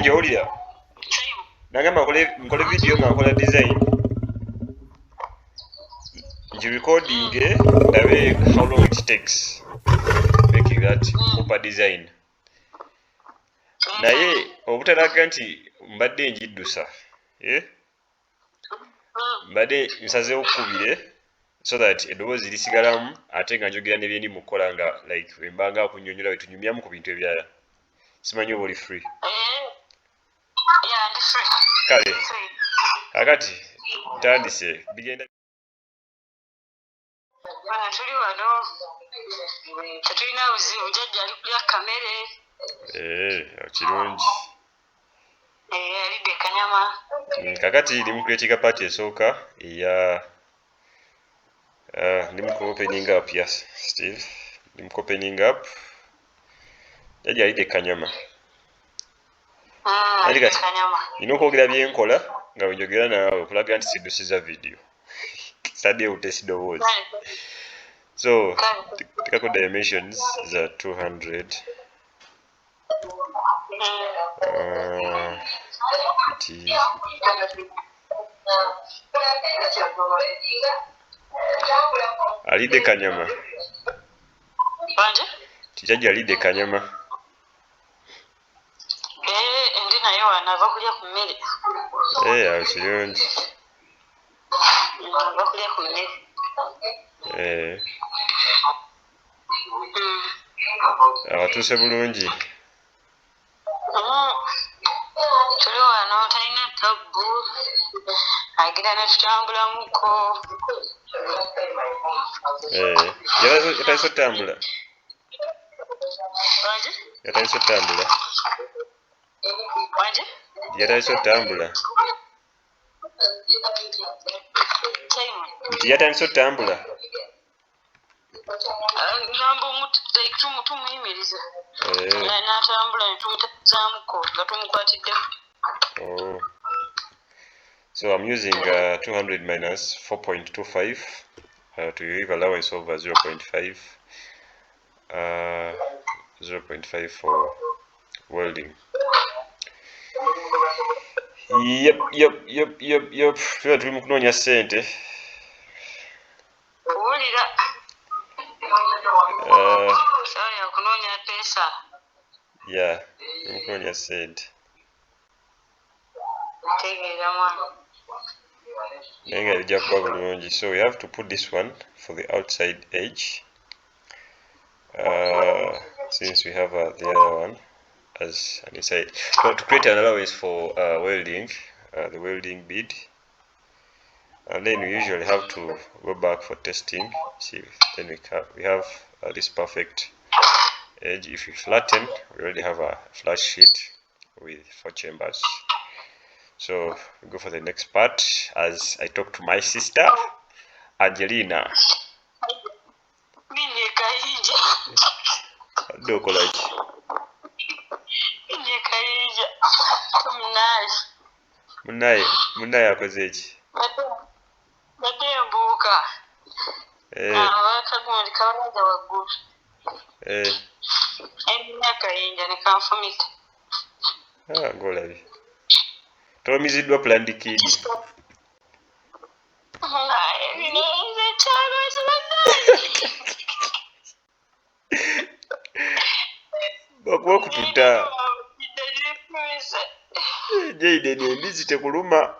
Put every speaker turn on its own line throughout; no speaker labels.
Angel olya. Nagamba nkole video nga nkola design. Recording ndabe how long it takes making that proper design. Naye obutalaga nti mbadde njiddusa. Mbadde nsazeewo okukubire so that eddoboozi lisigalamu ate nga njogera n'ebyendi mu kukola nga like wembanga kunnyonnyola bwe tunyumyamu ku bintu ebirala. Simanyi oba oli free. Kale kakati ntandise bigenda.
Tuli wano tetulina buzibu, jjajja ali kulya kamere.
Kirungi.
Alidde kanyama.
Kakati ndi mu creating party esooka eya ndi mu opening up, yes, still ndi mu opening up. Jjajja alidde kanyama.
Alidde kanyama.
Nina okwogera byenkola nga bwe njogera naawe okulaga nti siddusiza video. Sadde utesidowoozi. So, tikako dimensions za 200. Alidde kanyama. Kijjajja alidde kanyama.
Ndi naye wanava kulya ku mmere.
Awo kirungi.
Ava kulya ku mmere.
Abatuuse bulungi.
Tuli wano talina tabbu. Agira ne tutambulamuko.
Yatandise otambula. Yatandise otambula. Yatandise otambula. Nti yatandise otambula.
Tumuyimiriza. N'atambula ne tumutazaamuko nga tumukwatidde.
So I'm using 200 minus 4.25 to leave allowance over 0.5. 0.5 for welding. Yep. Tuli mu kunoonya ssente.
Owulira. Sawa ya kunoonya pesa.
Yeah, tuli mu kunoonya ssente.
Tegeera mwana.
Naye nga bijja kuba bulungi. So we have to put this one for the outside edge. Since we have the other one as an inside. So to create an allowance for welding, the welding bead, and then we usually have to go back for testing. See, then we have this perfect edge. If we flatten, we already have a flat sheet with 4 chambers. So we go for the next part as I talk to my sister Angelina. Dokolaki. Munaye akoze ki?
Badde mbuuka. Abakagundi kabaja waggulu. Akayinja ne kanfumita.
Ng'olabye. Tolomiziddwa plandikidi. Bakuba kututa. Jaden embizi tekuluma.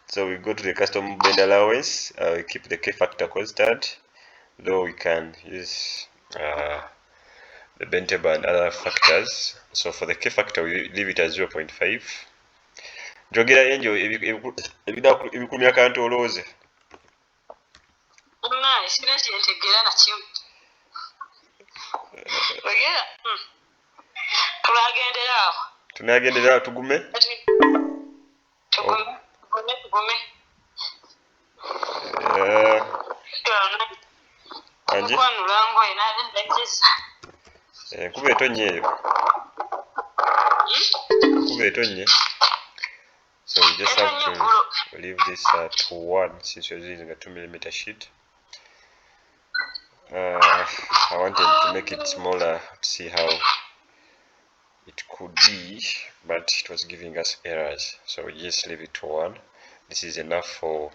So we go to the custom bend allowance. We keep the K factor constant, though we can use the bend table and other factors. So for the K factor, we leave it at 0.5. Jogera Angel ebikumya kantu olooze. Tunagendera tugume. Anje. Kuba etonye eyo. Kuba etonye. So we just have to leave this at 1 since we're using a 2mm sheet. I wanted to make it smaller to see how it could be, but it was giving us errors, so we just leave it to 1. This is enough for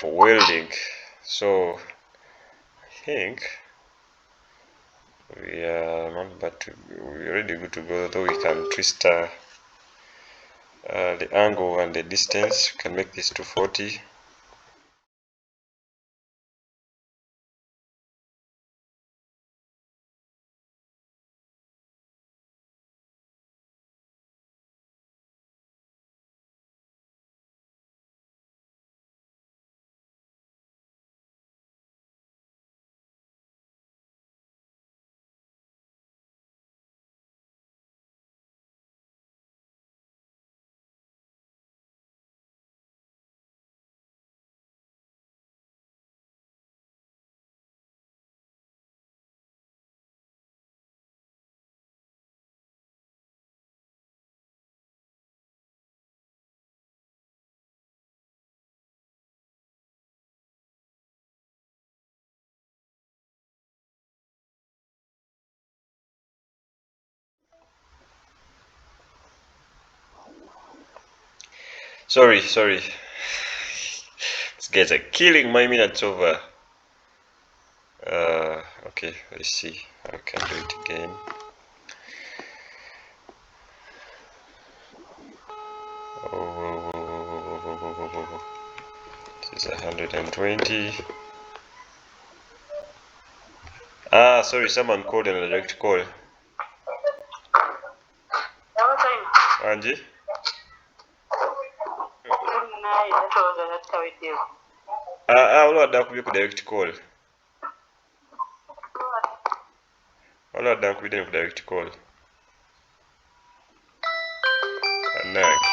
welding. So I think we are not bad to, we're already good to go, though we can twist the angle and the distance. We can make this 240. Sorry. These guys are killing my minutes over. Okay, let's see. I can do it again. This is 120. Sorry, someone called in a direct call. Angie? Olwadde akubye ku direct call. Olwadde akubye ku direct call. Anange.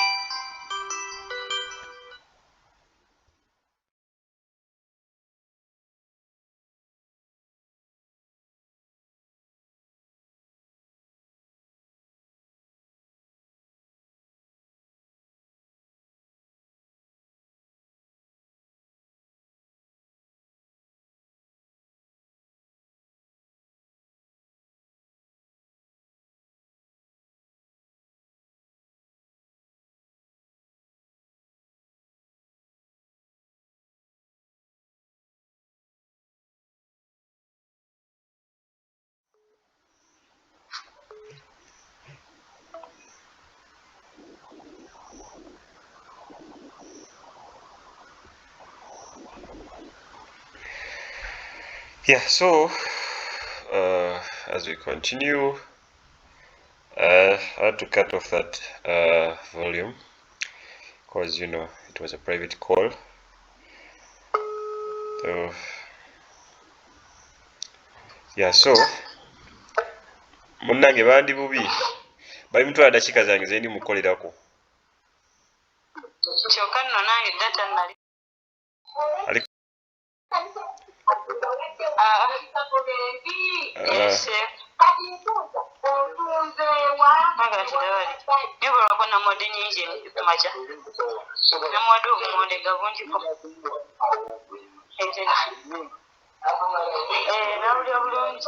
Yeah, so as we continue, I had to cut off that volume because it was a private call. So yeah, so munnange bandi bubi bali mutwala dakiika zange zendi mukolerako.
Kyokka nno nange data nali namwode nyingi maja namwode obumonde gabungiko nawulira bulungi.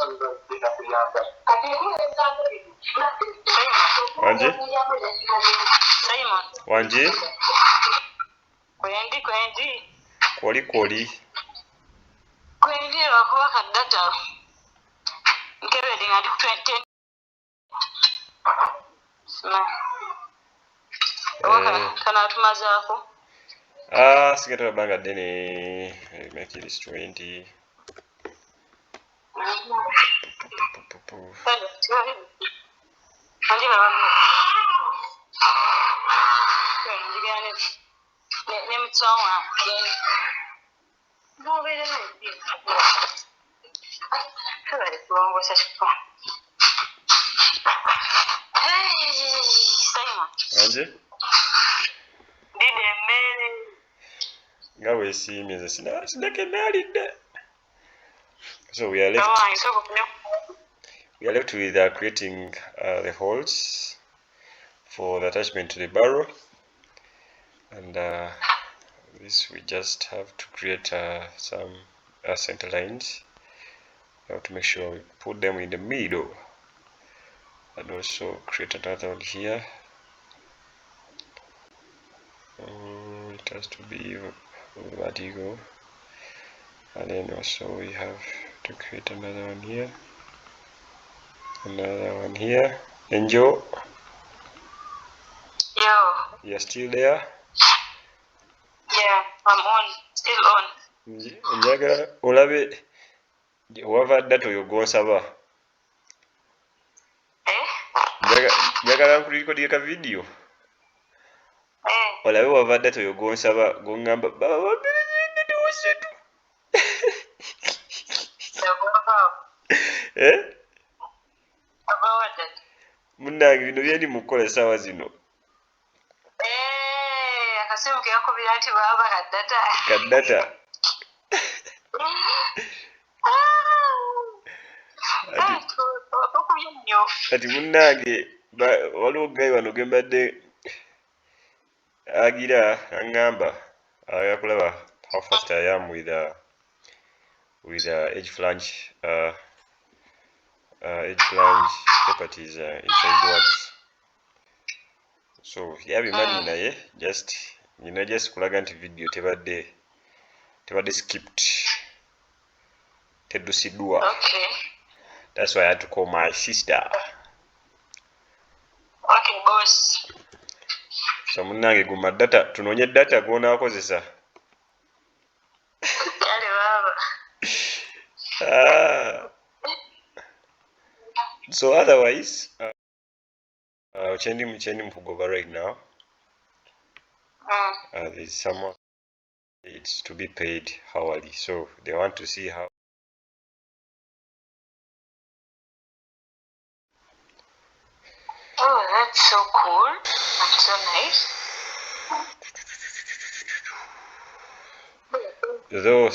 Simon
Wanji?
Kwendi lwakuba kaddata nkebedde nga ndi ku 20 kanatumazaako
Sigata banga ddene make it 20. Anje? Nga weesiimye nze sinakennaalidde. So we are left with creating the holes for the attachment to the barrel. and this we just have to create some center lines. We have to make sure we put them in the middle, and also create another one here. It has to be vertical, and then also we have to create another one here, another one here. Angel,
Yo.
you're still there?
Yeah, I'm on. Still on.
Njagala olabe wava data oyo gwonsaba. Njagala nkulikodye ka video. Olabe wava data oyo gwonsaba gongamba baba wabirinde wasetu. Munnange bino byeni mukola essaawa zino.
Akasimu ke yakubira nti baba kaddata.
Kaddata. Kati munnange waliwo gayi wano gembadde agira aŋŋamba ayagala kulaba how fast I am with edge flange properties in Solidworks. So yabimanyi naye just kulaga nti video tebadde skipped, teddusiddwa.
Okay.
That's why I had to call my sister.
Okay, boss.
So munnange guma data tunoonye data gw'onaakozesa.
Kale baba.
So otherwise kyendi mukugoba right now, there's someone it's to be paid hourly, so they want to see how.
Oh, that's so cool. That's so nice.
Though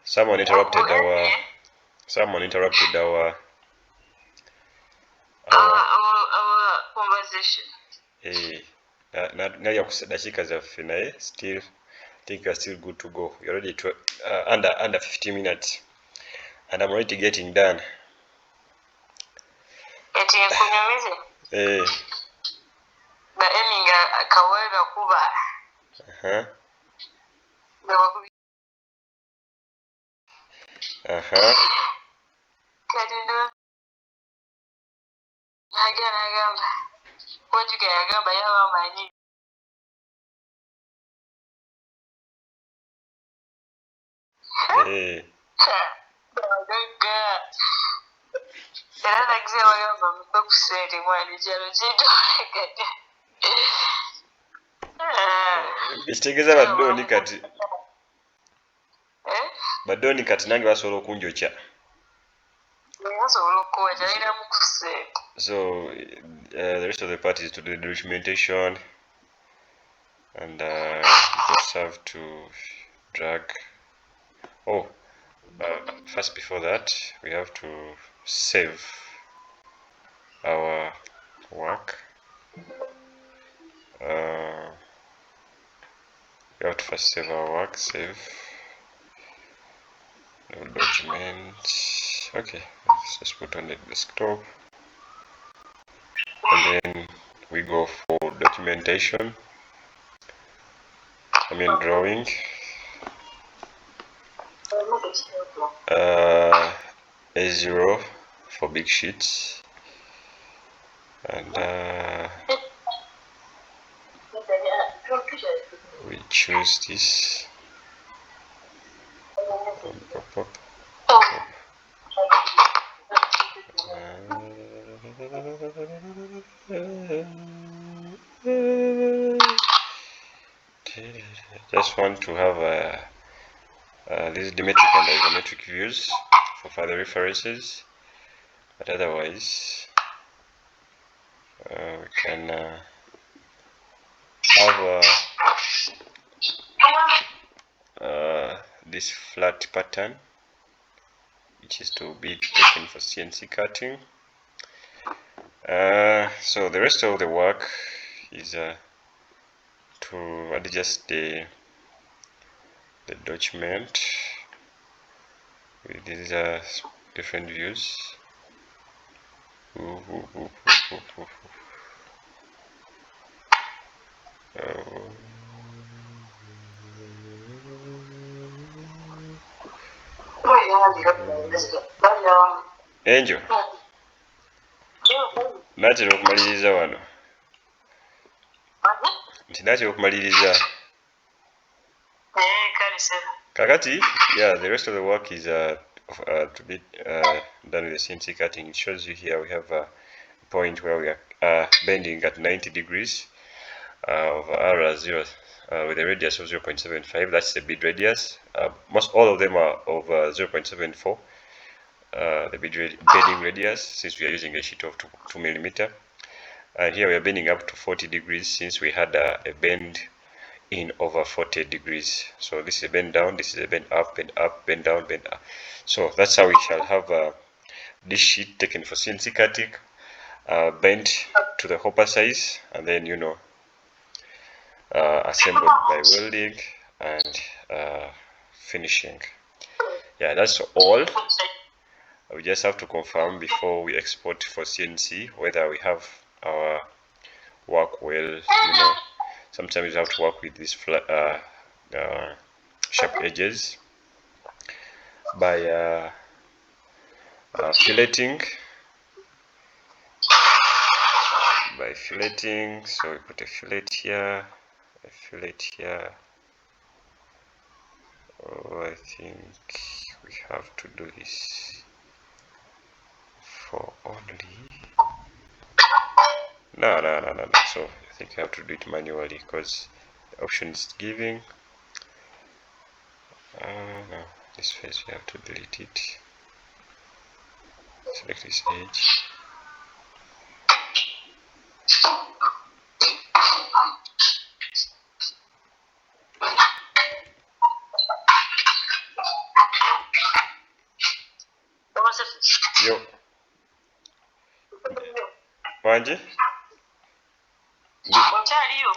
someone interrupted our
conversation.
Naye dakiika zaffe naye still I think we are still good to go. We're already under 15 minutes and I'm already getting done.
Eti nkunyumize. Nga eminga akawega kuba. Kadino. Nagamba. Wajuga yagamba yawa manyi. Era nagize wagamba mpe kuswete mwani kyalo kintu.
Ekitegeeza baddooni kati nange basobola okunjokya. So the rest of the part is to do the documentation, and you just have to drag. First before that we have to save our work. We have to first save our work, save no document. Okay, let's just put on the desktop, and then we go for documentation. Drawing. A0 for big sheets, and we choose this. Just want to have these dimetric and isometric views for further references, but otherwise we can have this flat pattern, which is to be taken for CNC cutting. So the rest of the work is to adjust the document with these different views. Angel, natera okumaliriza wano nti natera okumaliriza kakati. Yeah, the rest of the work is to be done with the CNC cutting. It shows you here we have a point where we are bending at 90 degrees of R0 with a radius of 0.75. That's the bead radius. Most all of them are of 0.74. The bending radius, since we are using a sheet of 2 millimeter, and here we are bending up to 40 degrees since we had a bend in over 40 degrees. So this is a bend down, this is a bend up, bend up, bend down, bend up. So that's how we shall have this sheet taken for CNC cutting, bent to the hopper size, and then assembled by welding and finishing. Yeah, that's all. We just have to confirm before we export for CNC whether we have our work well. Sometimes you have to work with these flat, sharp edges by filleting. So we put a fillet here, a fillet here. Oh, I think we have to do this for only. No. So I think I have to do it manually because the option is giving. No, this face we have to delete it. Select this edge. Yo. Wanje?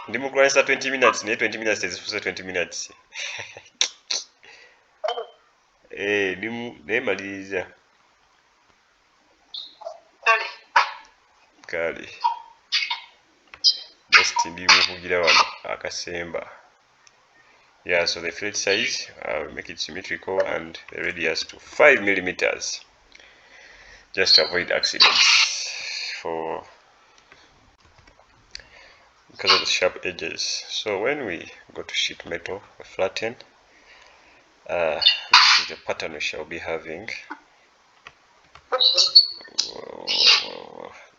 Ndi mukulwanisa 20 minutes naye 20 minutes tezifuuse 20 minutes. Naye maliriza. Kale. Just ndi mukugira wano akasemba. Yeah, so the fillet size, we make it symmetrical and the radius to 5 millimeters. Just to avoid accidents because of the sharp edges. So when we go to sheet metal, we flatten. This is the pattern we shall be having.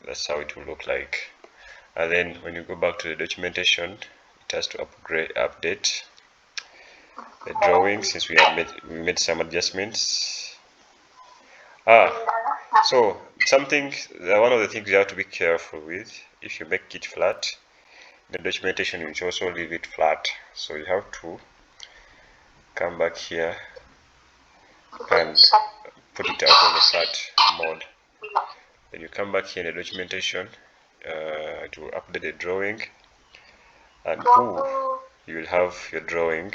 That's how it will look like. And then when you go back to the documentation, it has to update the drawing since we made some adjustments. So one of the things you have to be careful with, if you make it flat, the documentation will also leave it flat. So you have to come back here and put it out of the flat mode. Then you come back here in the documentation to update the drawing, and you will have your drawing